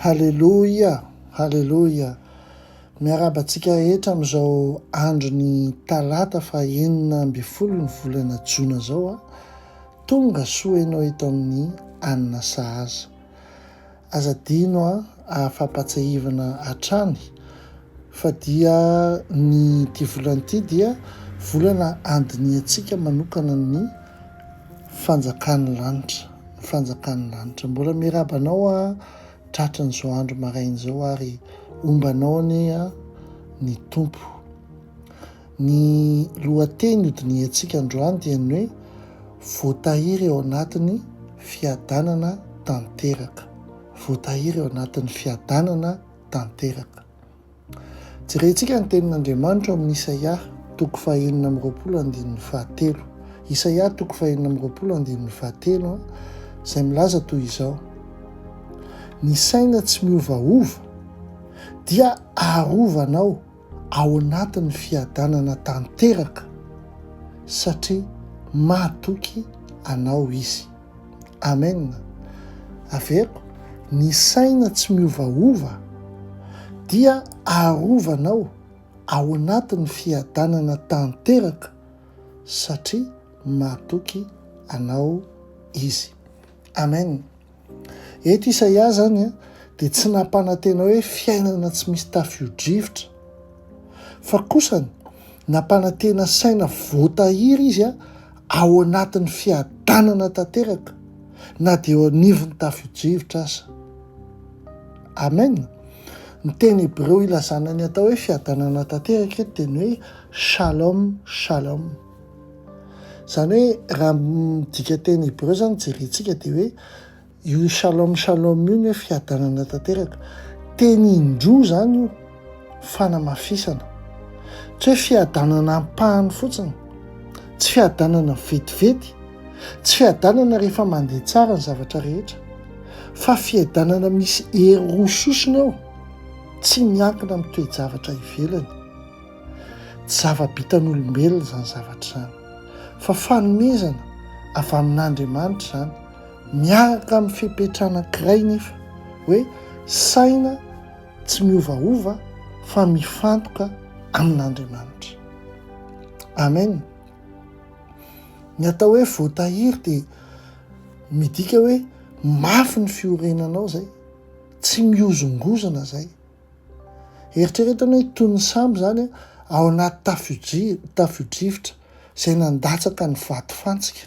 Halleloia, halleloia. Miarabantsika rehetra amin'izao andro ny talata 9 ny volana Jona zao a. Tonga soa ianao eto amin'ny anina sahaza. Azadino a afampatsahivana hatrany fa dia ny ty volana ty dia volana andiniantsika manokana ny fanjakan'ny lanitra. Fanjakan'ny lanitra. Mbola miarabanao a tratran'izao andro marain'izao ary ombanao ny tompo. Ny lohateny hodiniantsika androany dia ny hoe voatahiry eo anatin'ny fiadanana tanteraka. Voatahiry eo anatin'ny fiadanana tanteraka. Jerentsika ny tenin'Andriamanitra amin'ny Isaia 4:7. Isaia 4:7 izay milaza toy izao: ny saina tsy miovaova dia arovanao ao anatin'ny fiadanana tanteraka satria mahatoky anao izy. Amen. Aveko, ny saina tsy miovaova dia arovanao ao anatin'ny fiadanana tanteraka satria mahatoky anao izy. Amen. Eto Isaia zany dia tsy nampanantena hoe fiainana tsy misy tafio-drivotra, fa kosany nampanantena saina voatahiry izy ao anatin'ny fiadanana tanteraka na dia eo anivon'ny tafio-drivotra aza. Amen. Ny teny Hebreo ilazana ny atao hoe fiadanana tanteraka eto dia ny hoe shalom, shalom. Zany hoe raha midika teny Hebreo zany jerentsika dia hoe io shalom shalom io ny hoe fiadanana tanteraka. Teny indroa zany io, fanamafisana. Tsy hoe fiadanana ampahany fotsiny, tsy fiadanana vetivety, tsy fiadanana rehefa mandeha tsara ny zavatra rehetra, fa fiadanana misy hery rososiny ao, tsy miankina amin'ny toe-javatra ivelany. Tsy zava-bitan'olombelona zany zavatra zany, fa fanomezana avy amin'Andriamanitra zany, miaraka amin'ny fipetrana kiray nefa hoe saina tsy miovaova fa mifantoka amin'Andriamanitra. Amen. Ny atao hoe voatahiry dia midika hoe mafy ny fiorenanao zay, tsy miozongozana zay. Eritreretana hoe toy ny sambo zany ao anaty tafio-drivotra izay nandatsaka ny vato fantsika.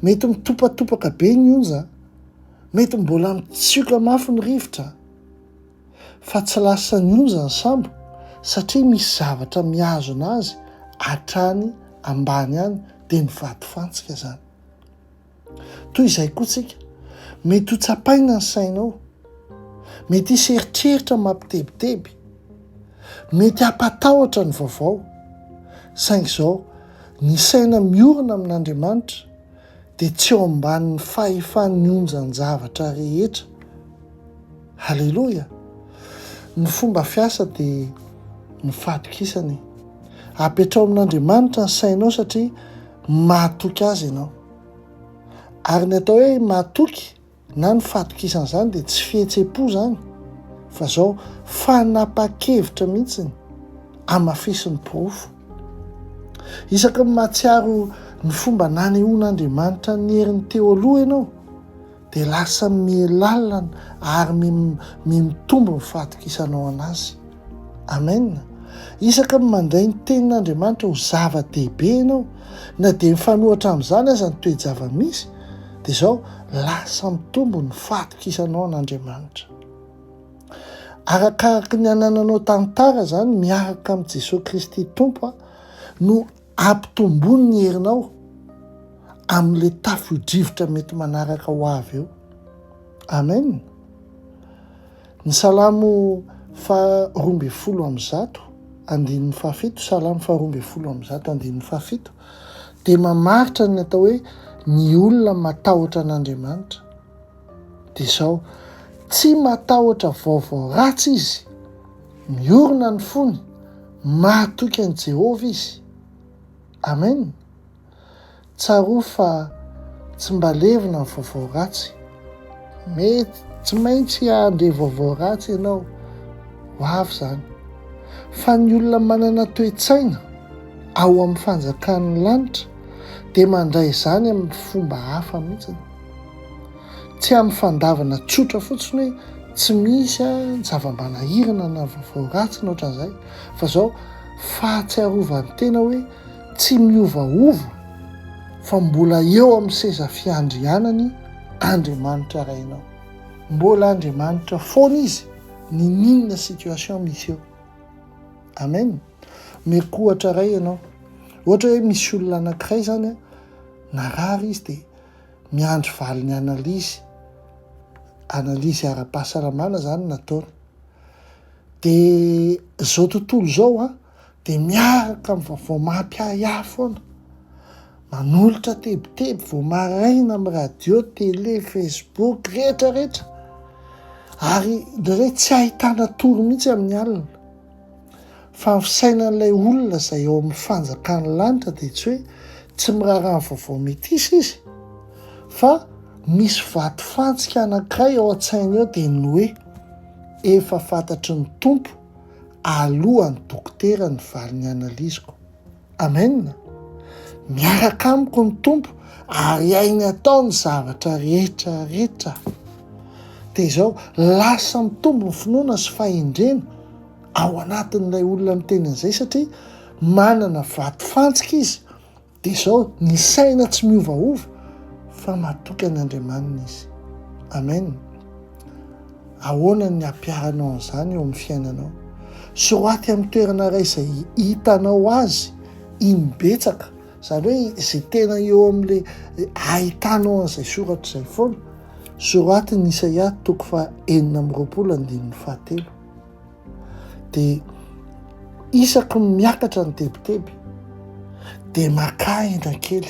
Mety mitopatopaka be ny onja, mety mbola mitsioka mafy ny rivotra, fa tsy lasa ny onja ny sambo satria misy zavatra mihazo anazy hatrany ambany any dia ny vato fantsika zany. Toy izay koa tsika, mety ho tsapaina ny sainao, mety hisy eritreritra mampitebiteby, mety hampatahotra ny vaovao, saingy izao ny saina miorina amin'Andriamanitra dia tsy eo ambanin'ny fahefan'ny onjan-javatra rehetra. Halleloia. Ny fomba fiasa dia ny fahatokisany. Apetrao amin'Andriamanitra ny sainao satria mahatoky azy ianao. Ary ny atao hoe mahatoky na ny fahatokisana zany dia tsy fihetsem-po zany, fa zao fanapa-kevitra mihitsiny amafisin'ny porofo. Isaka ny mahatsiaro ny fomba nanehoan'Andriamanitra ny heriny teo aloha ianao dia lasa mielalana ary mitombo ny fahatokisanao anazy. Amen. Isaka ny mandray ny tenin'Andriamanitra ho zava-dehibe ianao, na dia mifanohatra amin'izany aza ny toe-java-misy, dia izao lasa mitombo ny fahatokisanao an'Andriamanitra. Arakaraka ny anananao tantara zany miaraka amin'ny Jesosy Kristy Tompo no ampitombony ny herinao amin'ilay tafio-drivotra mety manaraka ho avy eo. Amen. Ny Salamo 2:107, andininy 7, Salamo 2:107, andininy 7 dia mamaritra ny atao hoe ny olona matahotra an'Andriamanitra. Dia izao, tsy matahotra vaovao ratsy izy, miorina ny fony, mahatoky an'i Jehovah izy. Amen. Tsaroa fa tsy mba levina ny vaovao ratsy, mety tsy maintsy andre vaovao ratsy ianao ho avy zany fa ny olona manana toe-tsaina ao amin'ny fanjakan'ny lanitra dia mandray izany amin'ny fomba hafa mihitsiny, tsy amin'ny fandavana tsotra fotsiny hoe tsy misy zava-manahirana na vaovao ratsy na ohatran'izay, fa zao fahatsiarovany tena hoe tsy miovaova fa mbola eo amin'ny seza fiandrianany Andriamanitra rainao, mbola Andriamanitra foana izy ninona situation misy eo. Amen. Meko ohatra ray ianao, ohatra hoe misy olona anankiray zany narary izy dia miandry valiny analizy ara-pahasalamana zany nataony, dia zao tontolo zao dia miaraka amin'ny vaovao mampiahiahy foana, manolotra tebiteby vao maraina amin'ny radio, télé, Facebook, rehetrarehetra, ary ndraindray tsy ahitana toro mihitsy amin'ny alina. Fa ny fisainan'ilay olona izay eo amin'ny fanjakan'ny lanitra dia tsy hoe tsy miraharaha vaovao metisa izy, fa misy vato fantsika anankiray ao an-tsainy eo dia ny hoe efa fantatry ny tompo alohan'ny dokotera ny valiny analiziko. Amen. Miaraka amiko ny tompo ary hainy atao ny zavatra rehetrarehetra. Dia izao lasa mitombo ny finoana sy fahendrena ao anatin'ilay olona miteny an'izay satria manana vato fantsika izy, dia izao ny saina tsy miovaova fa matoky an'Andriamanina izy. Amen. Ahoana ny ampiaranao an'izany eo amin'ny fiainanao? Soraty amin'ny toerana iray izay hitanao azy inibetsaka, izany hoe izay tena eo amin'ilay ahitanao an'izay soratra izay foana. Soraty ny Isaia 49:7. Dia isaky miakatra ny tebiteby dia maka enda kely,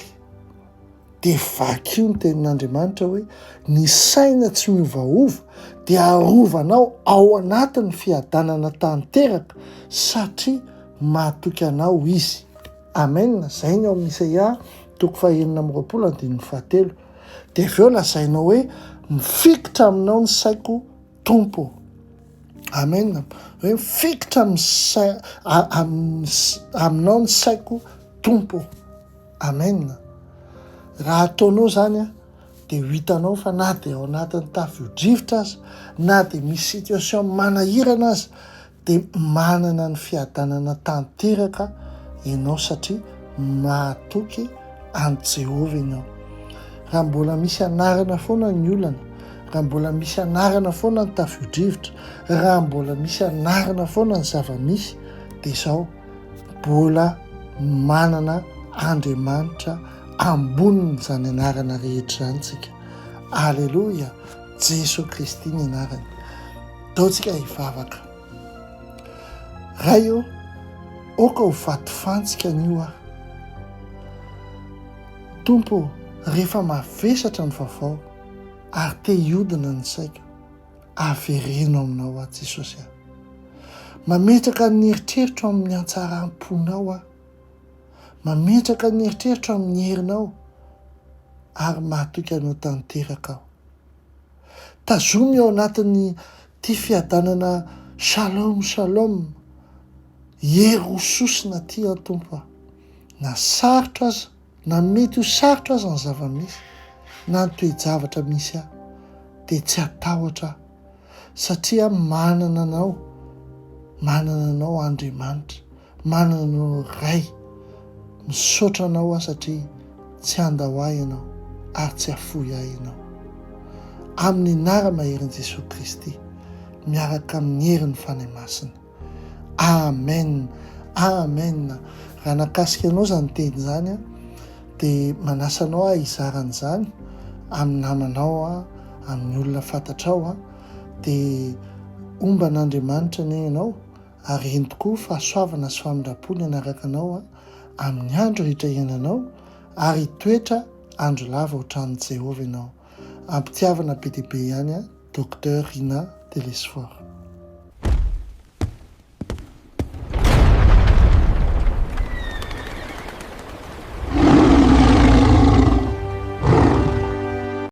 dia vakio ny tenin'Andriamanitra hoe ny saina tsy miovaova dia arovanao ao anatin'ny fiadanana tanteraka satria mahatoky anao izy. Amen. Zay ny ao amin'ny Isaia 49:7. Dia avy eo lazainao hoe mifikitra aminao ny saiko tompo. Amen. Hoe mifikitra aminao ny saiko tompo. Amen. Raha ataonao zany dia ho hitanao fa na dia ao anatin'ny tafio-drivotra azy na dia misy situation manahirana azy dia manana ny fiadanana tanteraka ianao satria mahatoky an' Jehovah ianao. Raha mbola misy anarana foana ny olana, raha mbola misy anarana foana ny tafio-drivotra, raha mbola misy anarana foana ny zava-misy, dia izao mbola manana Andriamanitra amboniny zany anarana rehetra zany tsika. Alleluia. Jesosy Kristy ny anarany. Taontsika hivavaka. Ray oka ho vato fantsika an'io aho. Tompo, rehefa mavesatra ny vaovao ary te hiodina ny saiko, avereno aminao aho Jesosy aho. Mametraka ny eritreritro amin'ny antsaram-ponao aho. Mametraka ny eritreritro amin'ny herinao ary mahatoky anao tanteraka aho. Tazomy ao anatin'ny ty fiadanana shalom shalom, erososina ty aho Tompo. Na sarotra aza, na mety ho sarotra aza ny zava-misy, na ny toe-javatra misy aho, dia tsy atahotra aho satria manana anao Andriamanitra, manana anao Ray. Misaotra anao aho satria tsy andao ahy ianao ary tsy afoy ahy ianao. Amin'ny anara-maherin' Jesosy Kristy, miaraka amin'ny herin'ny fanahy masina. Amen. Amen. Raha nakasika anao zany teny zany dia manasa anao hizaran'izany amin'ny namanao, amin'ny olona fantatrao dia omba n'Andriamanitra ny ianao ary eny tokoa fahasoavana sy famindrapony anaraka anao amin'ny andro rehetra iainanao ary toetra andro lava ohatran'i Jehovah ianao. Ampitiavana be dia be ihany Dr Rina Telesphore.